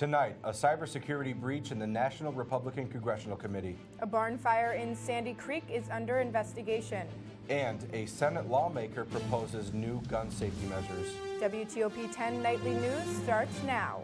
Tonight, a cybersecurity breach in the National Republican Congressional Committee. A barn fire in Sandy Creek is under investigation. And a Senate lawmaker proposes new gun safety measures. WTOP 10 Nightly News starts now.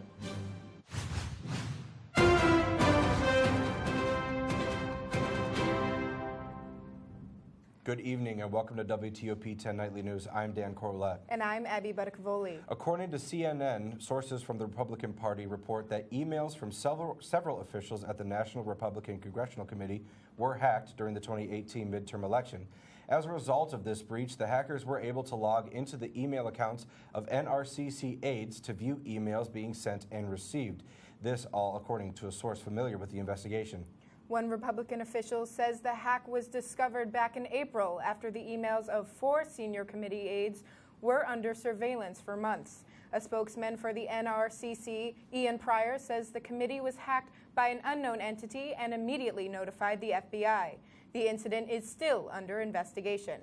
Good evening and welcome to WTOP 10 Nightly News. I'm Dan Corlett. And I'm Abby Budakavoli. According to CNN, sources from the Republican Party report that emails from several officials at the National Republican Congressional Committee were hacked during the 2018 midterm election. As a result of this breach, the hackers were able to log into the email accounts of NRCC aides to view emails being sent and received. This all according to a source familiar with the investigation. One Republican official says the hack was discovered back in April after the emails of 4 senior committee aides were under surveillance for months. A spokesman for the NRCC, Ian Pryor, says the committee was hacked by an unknown entity and immediately notified the FBI. The incident is still under investigation.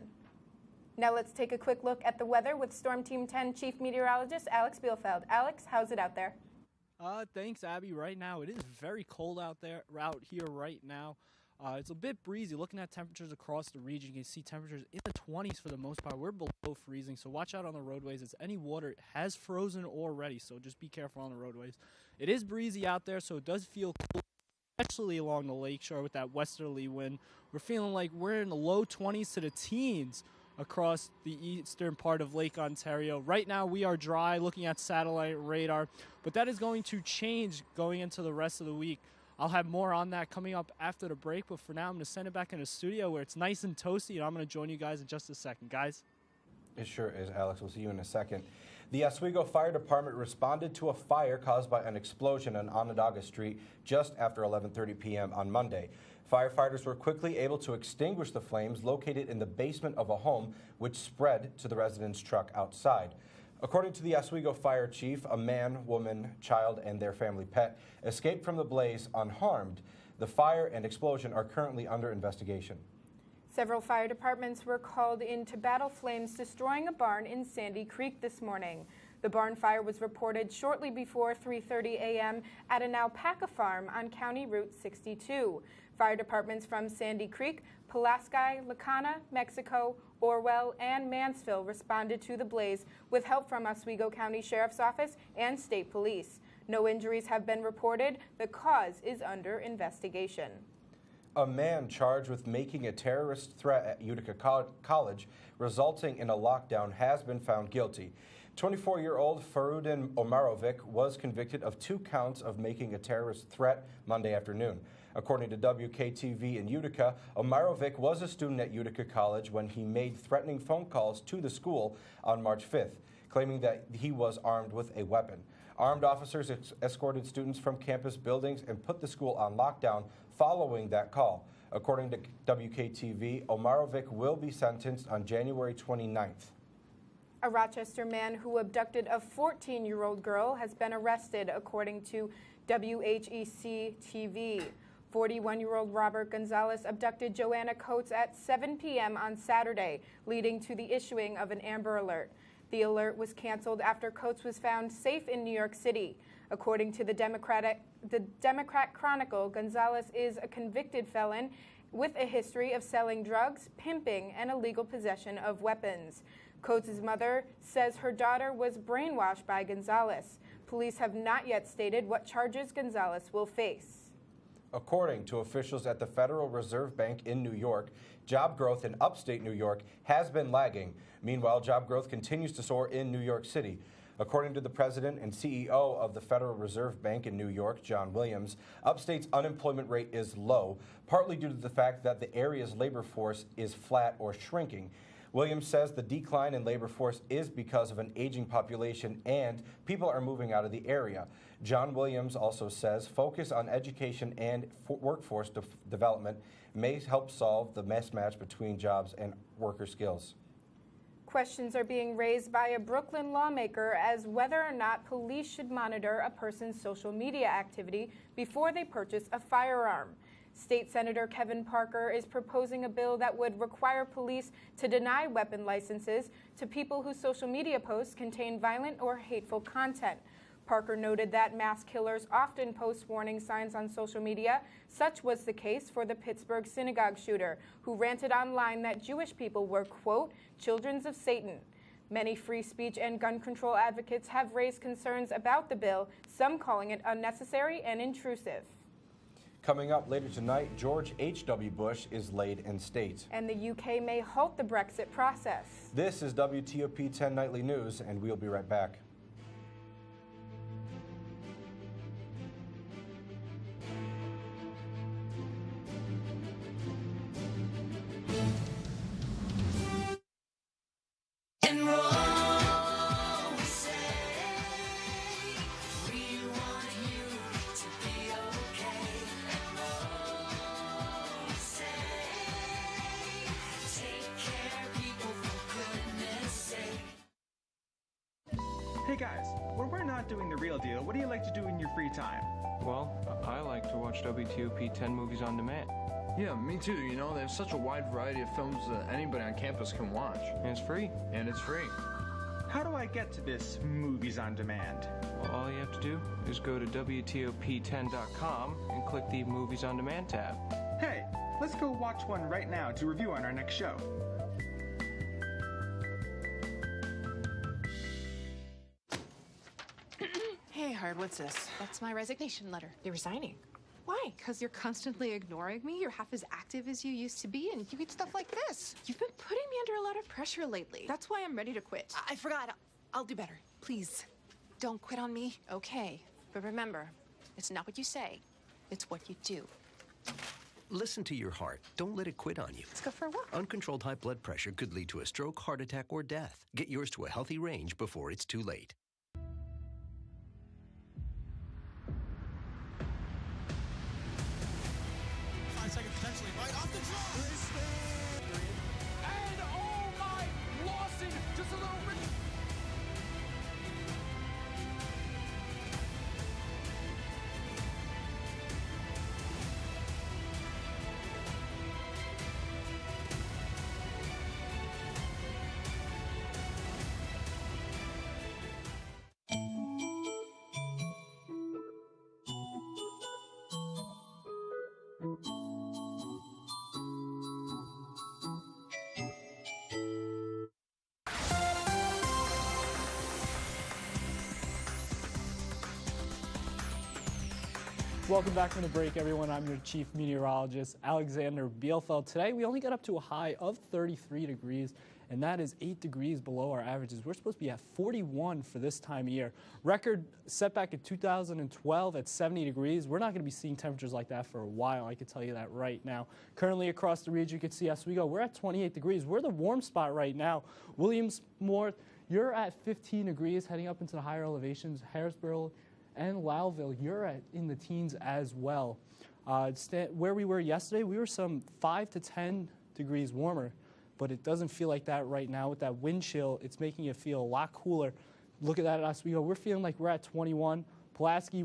Now let's take a quick look at the weather with Storm Team 10 Chief Meteorologist Alex Bielfeld. Alex, how's it out there? Thanks, Abby. Right now, it is very cold out here right now. It's a bit breezy. Looking at temperatures across the region, you can see temperatures in the 20s for the most part. We're below freezing, so watch out on the roadways as any water has frozen already, so just be careful on the roadways. It is breezy out there, so it does feel cool, especially along the lakeshore with that westerly wind. We're feeling like we're in the low 20s to the teens across the eastern part of Lake Ontario. Right now we are dry looking at satellite radar, but that is going to change going into the rest of the week. I'll have more on that coming up after the break, but for now I'm going to send it back in the studio where it's nice and toasty, and I'm going to join you guys in just a second. Guys? It sure is, Alex. We'll see you in a second. The Oswego Fire Department responded to a fire caused by an explosion on Onondaga Street just after 11:30 p.m. on Monday. Firefighters were quickly able to extinguish the flames located in the basement of a home, which spread to the resident's truck outside. According to the Oswego Fire Chief, a man, woman, child, and their family pet escaped from the blaze unharmed. The fire and explosion are currently under investigation. Several fire departments were called in to battle flames destroying a barn in Sandy Creek this morning. The barn fire was reported shortly before 3:30 a.m. at an alpaca farm on County Route 62. Fire departments from Sandy Creek, Pulaski, Lacana, Mexico, Orwell, and Mansfield responded to the blaze with help from Oswego County Sheriff's Office and State Police. No injuries have been reported. The cause is under investigation. A man charged with making a terrorist threat at Utica College, resulting in a lockdown, has been found guilty. 24-year-old Farudin Omarovic was convicted of 2 counts of making a terrorist threat Monday afternoon. According to WKTV in Utica, Omarovic was a student at Utica College when he made threatening phone calls to the school on March 5th, claiming that he was armed with a weapon. Armed officers escorted students from campus buildings and put the school on lockdown following that call. According to WKTV, Omarovic will be sentenced on January 29th. A Rochester man who abducted a 14-year-old girl has been arrested, according to WHEC-TV. 41-year-old Robert Gonzalez abducted Joanna Coates at 7 p.m. on Saturday, leading to the issuing of an Amber Alert. The alert was canceled after Coates was found safe in New York City. According to the Democrat Chronicle, Gonzalez is a convicted felon with a history of selling drugs, pimping, and illegal possession of weapons. Coates' mother says her daughter was brainwashed by Gonzalez. Police have not yet stated what charges Gonzalez will face. According to officials at the Federal Reserve Bank in New York, job growth in upstate New York has been lagging. Meanwhile, job growth continues to soar in New York City. According to the president and CEO of the Federal Reserve Bank in New York, John Williams, upstate's unemployment rate is low, partly due to the fact that the area's labor force is flat or shrinking. Williams says the decline in labor force is because of an aging population and people are moving out of the area. John Williams also says focus on education and workforce development may help solve the mismatch between jobs and worker skills. Questions are being raised by a Brooklyn lawmaker as whether or not police should monitor a person's social media activity before they purchase a firearm. State Senator Kevin Parker is proposing a bill that would require police to deny weapon licenses to people whose social media posts contain violent or hateful content. Parker noted that mass killers often post warning signs on social media. Such was the case for the Pittsburgh synagogue shooter, who ranted online that Jewish people were, quote, children of Satan. Many free speech and gun control advocates have raised concerns about the bill, some calling it unnecessary and intrusive. Coming up later tonight, George H.W. Bush is laid in state. And the UK may halt the Brexit process. This is WTOP 10 Nightly News, and we'll be right back. Hey guys, when we're not doing the real deal, what do you like to do in your free time? Well, I like to watch WTOP 10 movies on demand. Yeah, me too. You know, they have such a wide variety of films that anybody on campus can watch. And it's free. And it's free. How do I get to this movies on demand? Well, all you have to do is go to WTOP10.com and click the Movies on Demand tab. Hey, let's go watch one right now to review on our next show. Hey, Hard, what's this? That's my resignation letter. You're resigning. Why? Because you're constantly ignoring me. You're half as active as you used to be, and you eat stuff like this. You've been putting me under a lot of pressure lately. That's why I'm ready to quit. I forgot. I'll do better. Please, don't quit on me. Okay, but remember, it's not what you say, it's what you do. Listen to your heart. Don't let it quit on you. Let's go for a walk. Uncontrolled high blood pressure could lead to a stroke, heart attack, or death. Get yours to a healthy range before it's too late. 5 seconds potentially right off the draw. And oh my, Lawson, just a little bit. Welcome back from the break, everyone. I'm your chief meteorologist, Alexander Bielfeld. Today, we only got up to a high of 33 degrees, and that is 8 degrees below our averages. We're supposed to be at 41 for this time of year. Record set back in 2012 at 70 degrees. We're not going to be seeing temperatures like that for a while, I can tell you that right now. Currently across the region, you can see Oswego, we're at 28 degrees. We're the warm spot right now. Williamsmore, you're at 15 degrees, heading up into the higher elevations. Harrisburg and Lowville, you're in the teens as well. Where we were yesterday, we were some 5 to 10 degrees warmer, but it doesn't feel like that right now. With that wind chill, it's making it feel a lot cooler. Look at that at Oswego. We're feeling like we're at 21. Pulaski,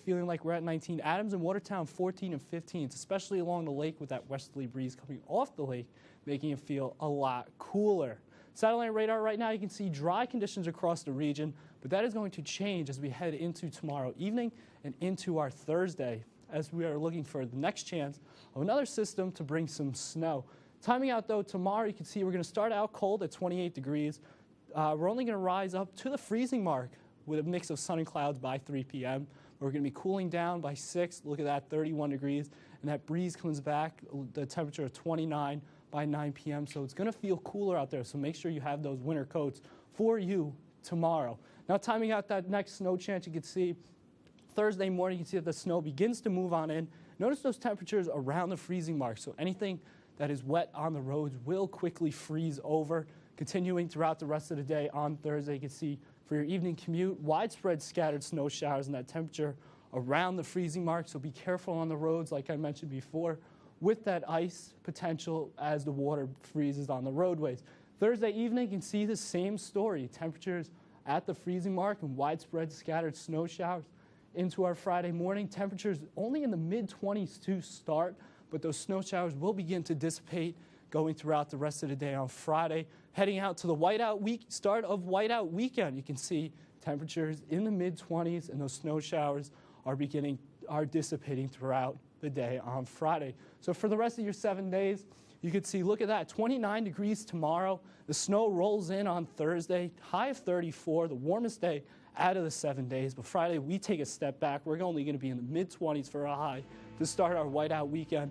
feeling like we're at 19. Adams and Watertown, 14 and 15, especially along the lake with that westerly breeze coming off the lake, making it feel a lot cooler. Satellite radar right now, you can see dry conditions across the region, but that is going to change as we head into tomorrow evening and into our Thursday, as we are looking for the next chance of another system to bring some snow. Timing out, though, tomorrow you can see we're going to start out cold at 28 degrees. We're only going to rise up to the freezing mark with a mix of sun and clouds by 3 p.m. We're going to be cooling down by 6. Look at that, 31 degrees. And that breeze comes back, the temperature of 29 by 9 p.m. So it's going to feel cooler out there. So make sure you have those winter coats for you tomorrow. Now, timing out that next snow chance, you can see Thursday morning, you can see that the snow begins to move on in. Notice those temperatures around the freezing mark. So anything that is wet on the roads will quickly freeze over. Continuing throughout the rest of the day on Thursday, you can see for your evening commute, widespread scattered snow showers and that temperature around the freezing mark. So be careful on the roads, like I mentioned before, with that ice potential as the water freezes on the roadways. Thursday evening, you can see the same story. Temperatures at the freezing mark and widespread scattered snow showers. Into our Friday morning, temperatures only in the mid-20s to start, but those snow showers will begin to dissipate going throughout the rest of the day on Friday. Heading out to the start of whiteout weekend, you can see temperatures in the mid-20s, and those snow showers are dissipating throughout the day on Friday. So for the rest of your 7 days, you can see, look at that, 29 degrees tomorrow. The snow rolls in on Thursday, high of 34, the warmest day out of the 7 days. But Friday, we take a step back. We're only going to be in the mid-20s for a high to start our whiteout weekend.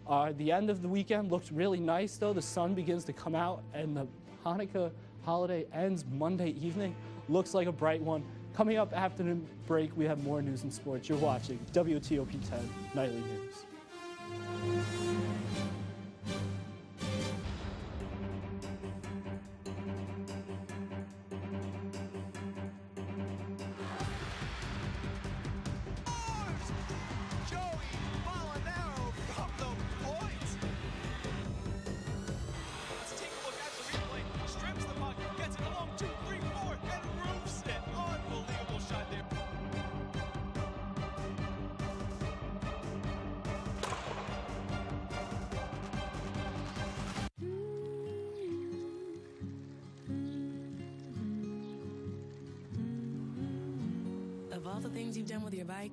The end of the weekend looks really nice, though. The sun begins to come out, and the Hanukkah holiday ends Monday evening. Looks like a bright one. Coming up after the break, we have more news and sports. You're watching WTOP 10 Nightly News. Of all the things you've done with your bike,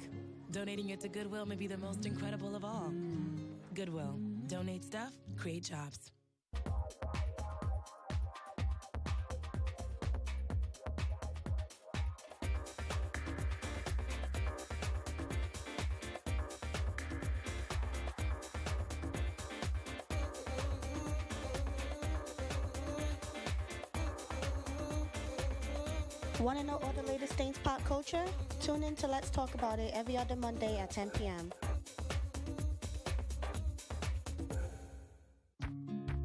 donating it to Goodwill may be the most incredible of all. Goodwill. Donate stuff, create jobs. Want to know all the latest things pop culture? Tune in to Let's Talk About It every other Monday at 10 p.m.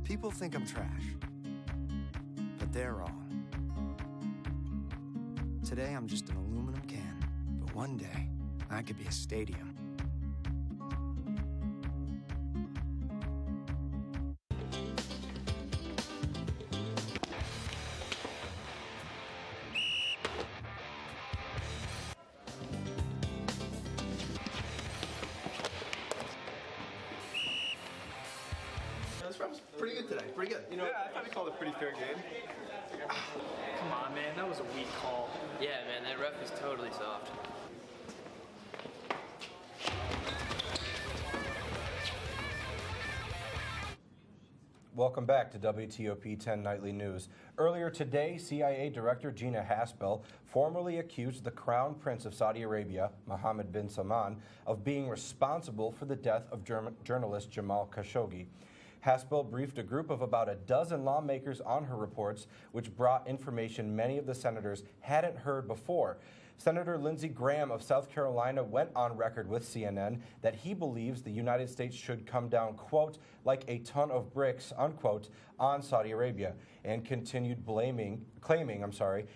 People think I'm trash, but they're wrong. Today I'm just an aluminum can, but one day I could be a stadium. Pretty good today. Pretty good. You know, yeah, I thought he called a pretty fair game. Come on, man. That was a weak call. Yeah, man. That ref is totally soft. Welcome back to WTOP 10 Nightly News. Earlier today, CIA Director Gina Haspel formally accused the Crown Prince of Saudi Arabia, Mohammed bin Salman, of being responsible for the death of journalist Jamal Khashoggi. Haspel briefed a group of about a dozen lawmakers on her reports, which brought information many of the senators hadn't heard before. Senator Lindsey Graham of South Carolina went on record with CNN that he believes the United States should come down, quote, like a ton of bricks, unquote, on Saudi Arabia, and continued claiming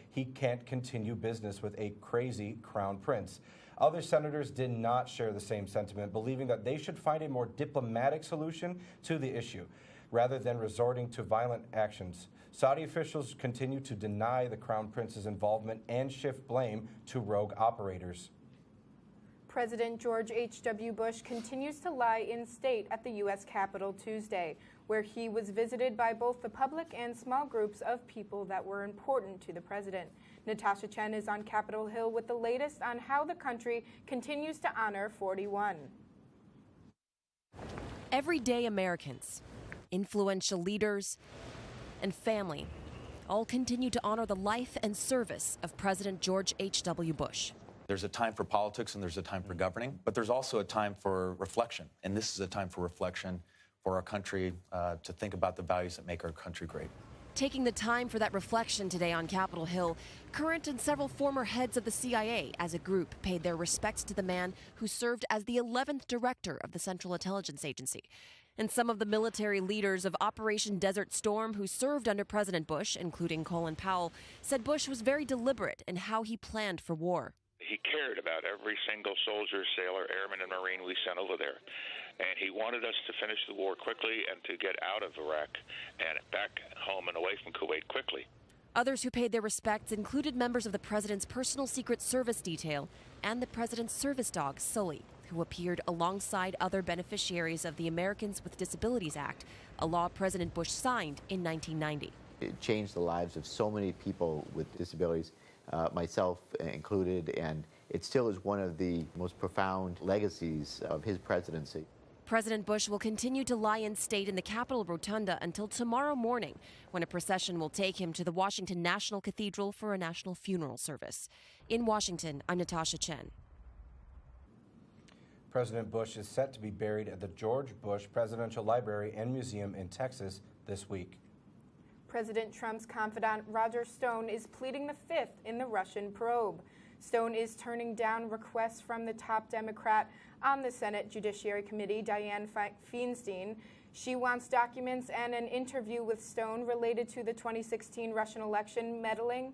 he can't continue business with a crazy crown prince. Other senators did not share the same sentiment, believing that they should find a more diplomatic solution to the issue, rather than resorting to violent actions. Saudi officials continue to deny the Crown Prince's involvement and shift blame to rogue operators. President George H.W. Bush continues to lie in state at the U.S. Capitol Tuesday, where he was visited by both the public and small groups of people that were important to the president. Natasha Chen is on Capitol Hill with the latest on how the country continues to honor 41. Everyday Americans, influential leaders, and family all continue to honor the life and service of President George H.W. Bush. There's a time for politics and there's a time for governing, but there's also a time for reflection. And this is a time for reflection for our country to think about the values that make our country great. Taking the time for that reflection today on Capitol Hill, current and several former heads of the CIA as a group paid their respects to the man who served as the 11th director of the Central Intelligence Agency. And some of the military leaders of Operation Desert Storm who served under President Bush, including Colin Powell, said Bush was very deliberate in how he planned for war. He cared about every single soldier, sailor, airman, and Marine we sent over there. And he wanted us to finish the war quickly and to get out of Iraq and back home and away from Kuwait quickly. Others who paid their respects included members of the president's personal secret service detail and the president's service dog, Sully, who appeared alongside other beneficiaries of the Americans with Disabilities Act, a law President Bush signed in 1990. It changed the lives of so many people with disabilities, myself included, and it still is one of the most profound legacies of his presidency. President Bush will continue to lie in state in the Capitol Rotunda until tomorrow morning, when a procession will take him to the Washington National Cathedral for a national funeral service. In Washington, I'm Natasha Chen. President Bush is set to be buried at the George Bush Presidential Library and Museum in Texas this week. President Trump's confidant Roger Stone is pleading the fifth in the Russian probe. Stone is turning down requests from the top Democrat on the Senate Judiciary Committee, Dianne Feinstein. She wants documents and an interview with Stone related to the 2016 Russian election meddling.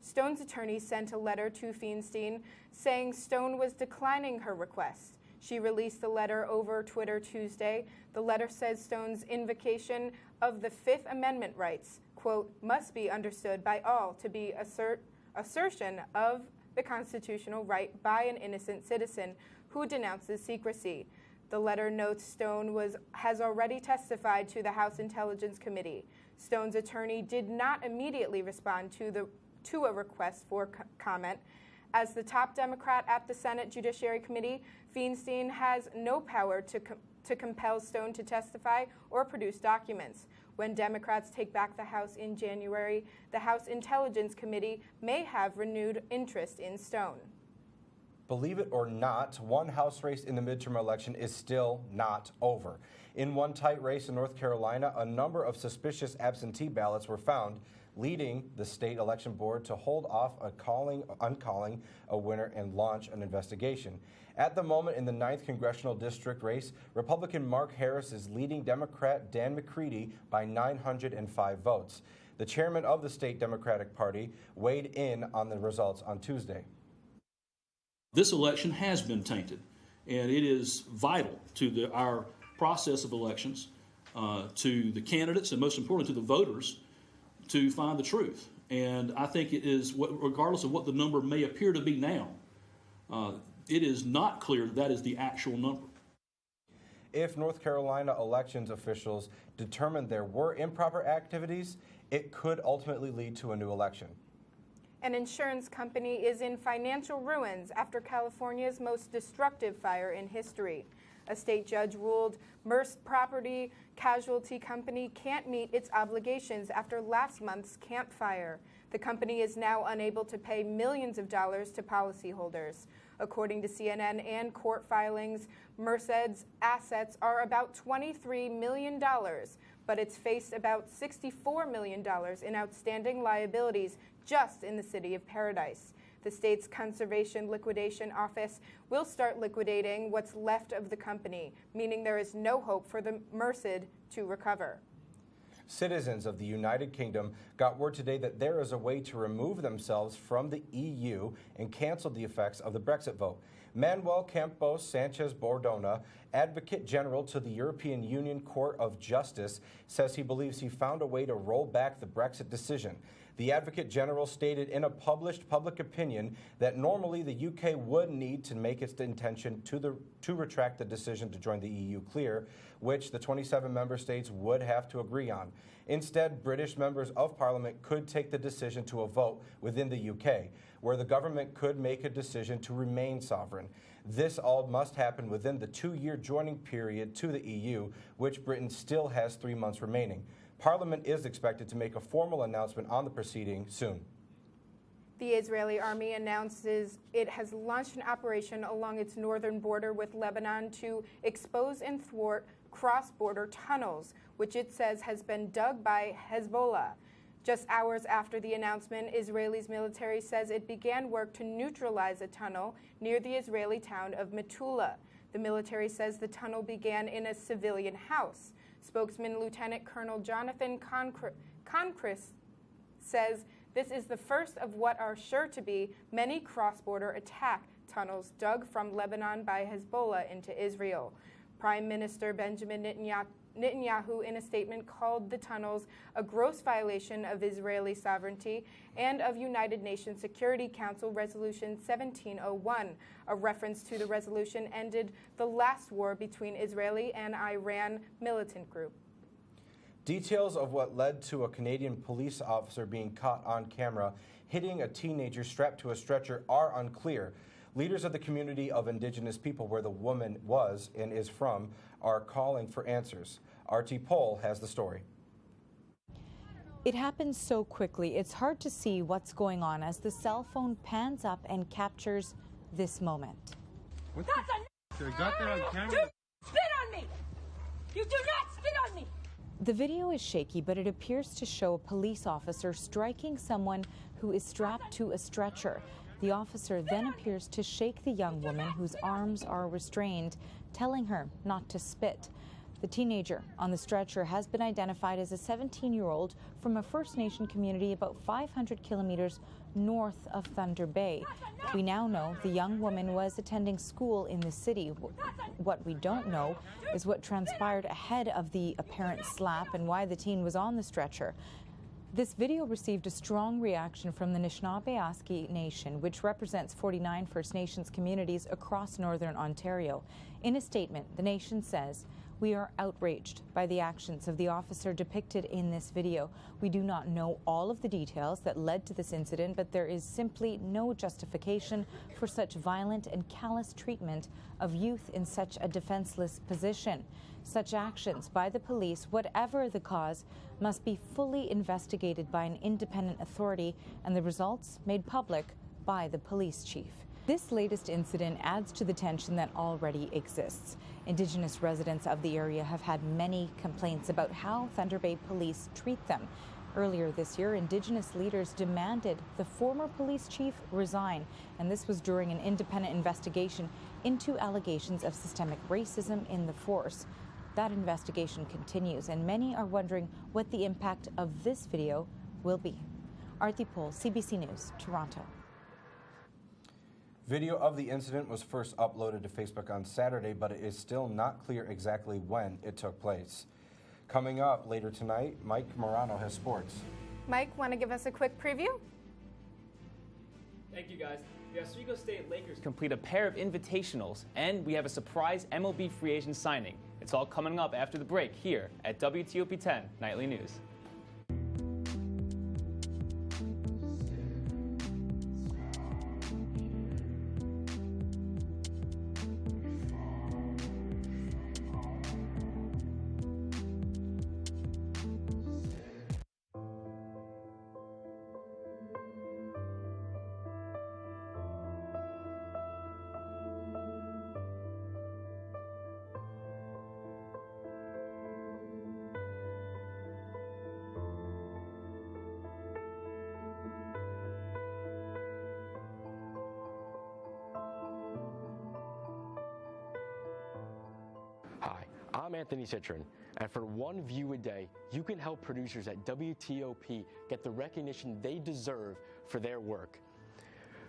Stone's attorney sent a letter to Feinstein saying Stone was declining her request. She released the letter over Twitter Tuesday. The letter says Stone's invocation of the Fifth Amendment rights, quote, must be understood by all to be assertion of the constitutional right by an innocent citizen who denounces secrecy. The letter notes Stone has already testified to the House Intelligence Committee. Stone's attorney did not immediately respond to a request for comment. As the top Democrat at the Senate Judiciary Committee, Feinstein has no power to compel Stone to testify or produce documents. When Democrats take back the House in January, the House Intelligence Committee may have renewed interest in Stone. Believe it or not, one House race in the midterm election is still not over. In one tight race in North Carolina, a number of suspicious absentee ballots were found, leading the state election board to hold off uncalling a winner and launch an investigation. At the moment in the 9th congressional district race, Republican Mark Harris is leading Democrat Dan McCready by 905 votes. The chairman of the state Democratic Party weighed in on the results on Tuesday. This election has been tainted, and it is vital to our process of elections, to the candidates, and most importantly to the voters, to find the truth. And I think it is, regardless of what the number may appear to be now, it is not clear that is the actual number. If North Carolina elections officials determined there were improper activities, it could ultimately lead to a new election. An insurance company is in financial ruins after California's most destructive fire in history. A state judge ruled Merce Property Casualty Company can't meet its obligations after last month's Camp Fire. The company is now unable to pay millions of dollars to policyholders. According to CNN and court filings, Merced's assets are about $23 million, but it's faced about $64 million in outstanding liabilities just in the city of Paradise. The state's Conservation Liquidation Office will start liquidating what's left of the company, meaning there is no hope for the Merced to recover. Citizens of the United Kingdom got word today that there is a way to remove themselves from the EU and cancel the effects of the Brexit vote. Manuel Campos Sanchez Bordona, Advocate General to the European Union Court of Justice, says he believes he found a way to roll back the Brexit decision. The Advocate General stated in a published public opinion that normally the UK would need to make its intention to retract the decision to join the EU clear, which the 27 member states would have to agree on. Instead, British members of Parliament could take the decision to a vote within the UK, where the government could make a decision to remain sovereign. This all must happen within the 2-year joining period to the EU, which Britain still has 3 months remaining. Parliament is expected to make a formal announcement on the proceeding soon. The Israeli army announces it has launched an operation along its northern border with Lebanon to expose and thwart cross-border tunnels, which it says has been dug by Hezbollah. Just hours after the announcement, Israel's military says it began work to neutralize a tunnel near the Israeli town of Metula. The military says the tunnel began in a civilian house. Spokesman Lieutenant Colonel Jonathan Conquist says this is the first of what are sure to be many cross-border attack tunnels dug from Lebanon by Hezbollah into Israel. Prime Minister Benjamin Netanyahu, in a statement, called the tunnels a gross violation of Israeli sovereignty and of United Nations Security Council Resolution 1701. A reference to the resolution ended the last war between Israeli and Iran militant group. Details of what led to a Canadian police officer being caught on camera hitting a teenager strapped to a stretcher are unclear. Leaders of the community of Indigenous people where the woman was and is from are calling for answers. RT Pohl has the story. It happens so quickly, it's hard to see what's going on as the cell phone pans up and captures this moment. That's a got that on camera. You spit on me! You do not spit on me! The video is shaky, but it appears to show a police officer striking someone who is strapped to a stretcher. The officer then appears to shake the young woman whose arms are restrained, telling her not to spit. The teenager on the stretcher has been identified as a 17-year-old from a First Nation community about 500 kilometers north of Thunder Bay. We now know the young woman was attending school in the city. What we don't know is what transpired ahead of the apparent slap and why the teen was on the stretcher. This video received a strong reaction from the Nisshinabe Nation, which represents 49 First Nations communities across northern Ontario. In a statement, the nation says, "We are outraged by the actions of the officer depicted in this video. We do not know all of the details that led to this incident, but there is simply no justification for such violent and callous treatment of youth in such a defenseless position. Such actions by the police, whatever the cause, must be fully investigated by an independent authority and the results made public by the police chief." This latest incident adds to the tension that already exists. Indigenous residents of the area have had many complaints about how Thunder Bay police treat them. Earlier this year, Indigenous leaders demanded the former police chief resign, and this was during an independent investigation into allegations of systemic racism in the force. That investigation continues, and many are wondering what the impact of this video will be. RT Pohl, CBC News, Toronto. Video of the incident was first uploaded to Facebook on Saturday, but it is still not clear exactly when it took place. Coming up later tonight, Mike Morano has sports. Mike, want to give us a quick preview? Thank you, guys. The Oswego State Lakers complete a pair of invitationals, and we have a surprise MLB free agent signing. It's all coming up after the break here at WTOP 10 Nightly News. Hi, I'm Anthony Citron, and for one view a day, you can help producers at WTOP get the recognition they deserve for their work.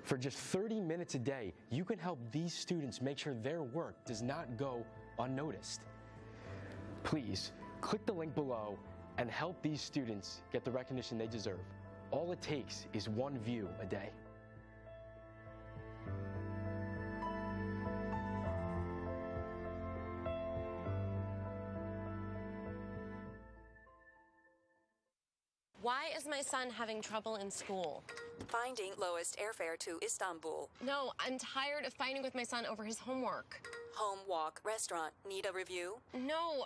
For just 30 minutes a day, you can help these students make sure their work does not go unnoticed. Please, click the link below and help these students get the recognition they deserve. All it takes is one view a day. Why is my son having trouble in school? Finding lowest airfare to Istanbul. No, I'm tired of fighting with my son over his homework. Home, walk, restaurant. Need a review? No.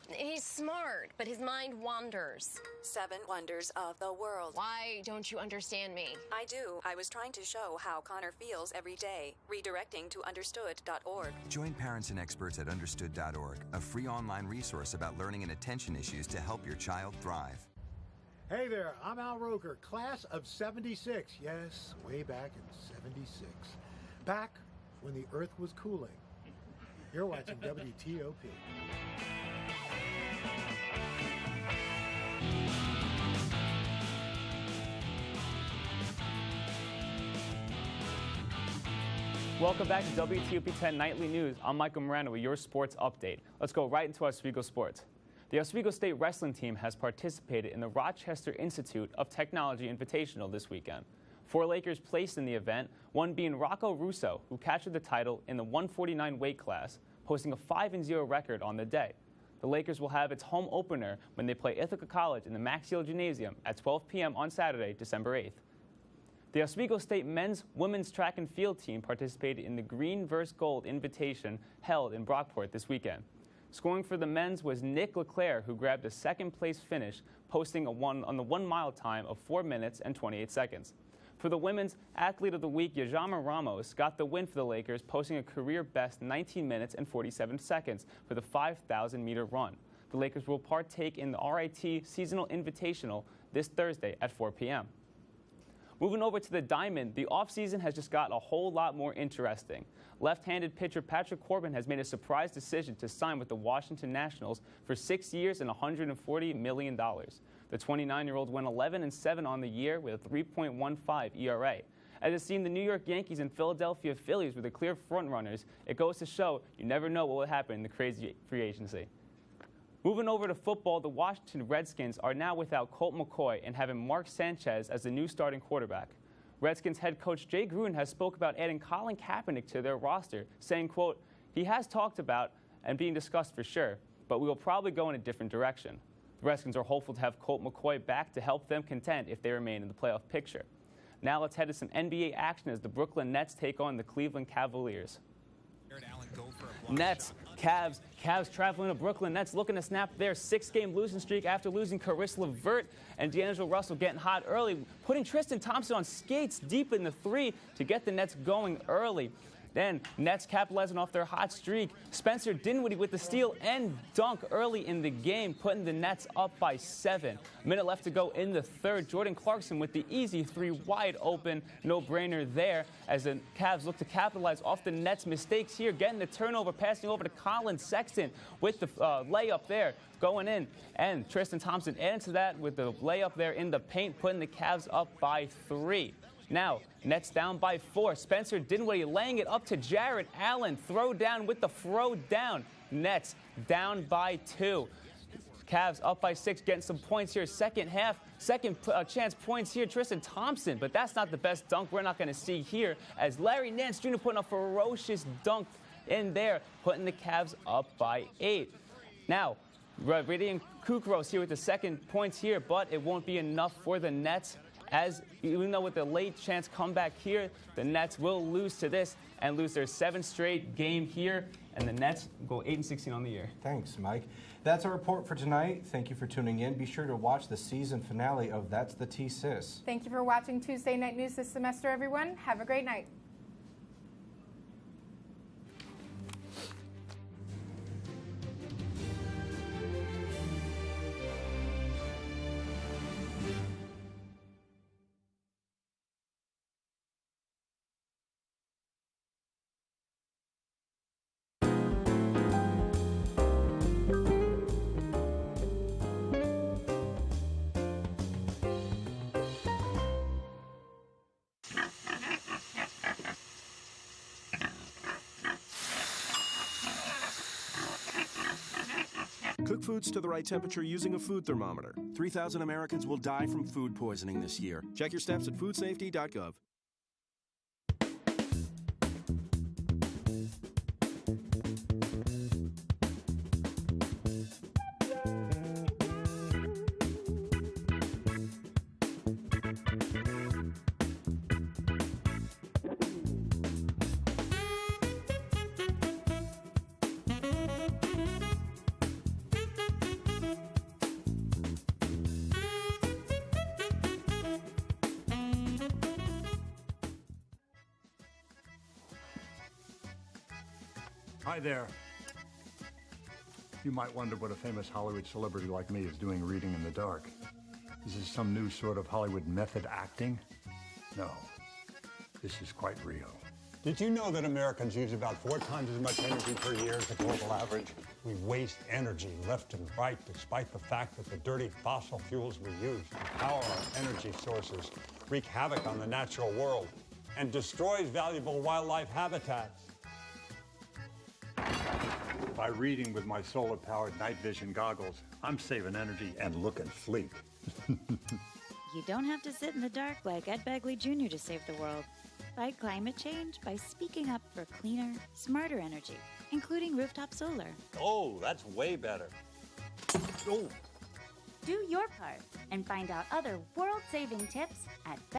He's smart, but his mind wanders. 7 wonders of the world. Why don't you understand me? I do. I was trying to show how Connor feels every day. Redirecting to understood.org. Join parents and experts at understood.org, a free online resource about learning and attention issues to help your child thrive. Hey there, I'm Al Roker, class of 76. Yes, way back in 76. Back when the earth was cooling. You're watching WTOP. Welcome back to WTOP 10 Nightly News. I'm Michael Miranda with your sports update. Let's go right into Oswego sports. The Oswego State wrestling team has participated in the Rochester Institute of Technology Invitational this weekend. 4 Lakers placed in the event, one being Rocco Russo, who captured the title in the 149 weight class, posting a 5-0 record on the day. The Lakers will have its home opener when they play Ithaca College in the Maxiel Gymnasium at 12 p.m. on Saturday, December 8th. The Oswego State men's women's track and field team participated in the Green vs. Gold invitation held in Brockport this weekend. Scoring for the men's was Nick Leclerc, who grabbed a second-place finish, posting on the 1 mile time of 4 minutes and 28 seconds. For the women's Athlete of the Week, Yajama Ramos got the win for the Lakers, posting a career-best 19 minutes and 47 seconds for the 5,000-meter run. The Lakers will partake in the RIT Seasonal Invitational this Thursday at 4 p.m. Moving over to the diamond, the offseason has just got a whole lot more interesting. Left-handed pitcher Patrick Corbin has made a surprise decision to sign with the Washington Nationals for 6 years and $140 million. The 29-year-old went 11-7 on the year with a 3.15 ERA. As it seemed, the New York Yankees and Philadelphia Phillies were the clear frontrunners. It goes to show you never know what will happen in the crazy free agency. Moving over to football, the Washington Redskins are now without Colt McCoy and having Mark Sanchez as the new starting quarterback. Redskins head coach Jay Gruden has spoke about adding Colin Kaepernick to their roster, saying, quote, "He has talked about and being discussed for sure, but we will probably go in a different direction." The Redskins are hopeful to have Colt McCoy back to help them contend if they remain in the playoff picture. Now let's head to some NBA action as the Brooklyn Nets take on the Cleveland Cavaliers. Nets, Cavs traveling to Brooklyn. Nets looking to snap their 6-game losing streak after losing Caris LeVert and D'Angelo Russell getting hot early, putting Tristan Thompson on skates deep in the 3 to get the Nets going early. Then Nets capitalizing off their hot streak. Spencer Dinwiddie with the steal and dunk early in the game, putting the Nets up by 7. A minute left to go in the third. Jordan Clarkson with the easy 3 wide open, no-brainer there as the Cavs look to capitalize off the Nets' mistakes here, getting the turnover, passing over to Colin Sexton with the layup there, going in. And Tristan Thompson adding to that with the layup there in the paint, putting the Cavs up by 3. Now, Nets down by 4. Spencer Dinwiddie laying it up to Jarrett Allen. Throw down with the throw down. Nets down by 2. Cavs up by 6, getting some points here. Second chance points here. Tristan Thompson, but that's not the best dunk we're not going to see here, as Larry Nance Jr. putting a ferocious dunk in there, putting the Cavs up by 8. Now, Radian Kukros here with the second points here, but it won't be enough for the Nets, as even though with the late chance comeback here, the Nets will lose to this and lose their 7th straight game here, and the Nets go 8-16 on the year. Thanks, Mike. That's our report for tonight. Thank you for tuning in. Be sure to watch the season finale of That's the T-Sis. Thank you for watching Tuesday Night News this semester, everyone. Have a great night. Cook foods to the right temperature using a food thermometer. 3,000 Americans will die from food poisoning this year. Check your steps at foodsafety.gov. Hi there. You might wonder what a famous Hollywood celebrity like me is doing reading in the dark. Is this some new sort of Hollywood method acting? No, this is quite real. Did you know that Americans use about 4 times as much energy per year as the global average? We waste energy left and right, despite the fact that the dirty fossil fuels we use to power our energy sources wreak havoc on the natural world. and destroys valuable wildlife habitats. By reading with my solar-powered night vision goggles, I'm saving energy and looking sleek. You don't have to sit in the dark like Ed Begley Jr. to save the world. Fight climate change by speaking up for cleaner, smarter energy, including rooftop solar. Oh, that's way better. Oh. Do your part and find out other world-saving tips at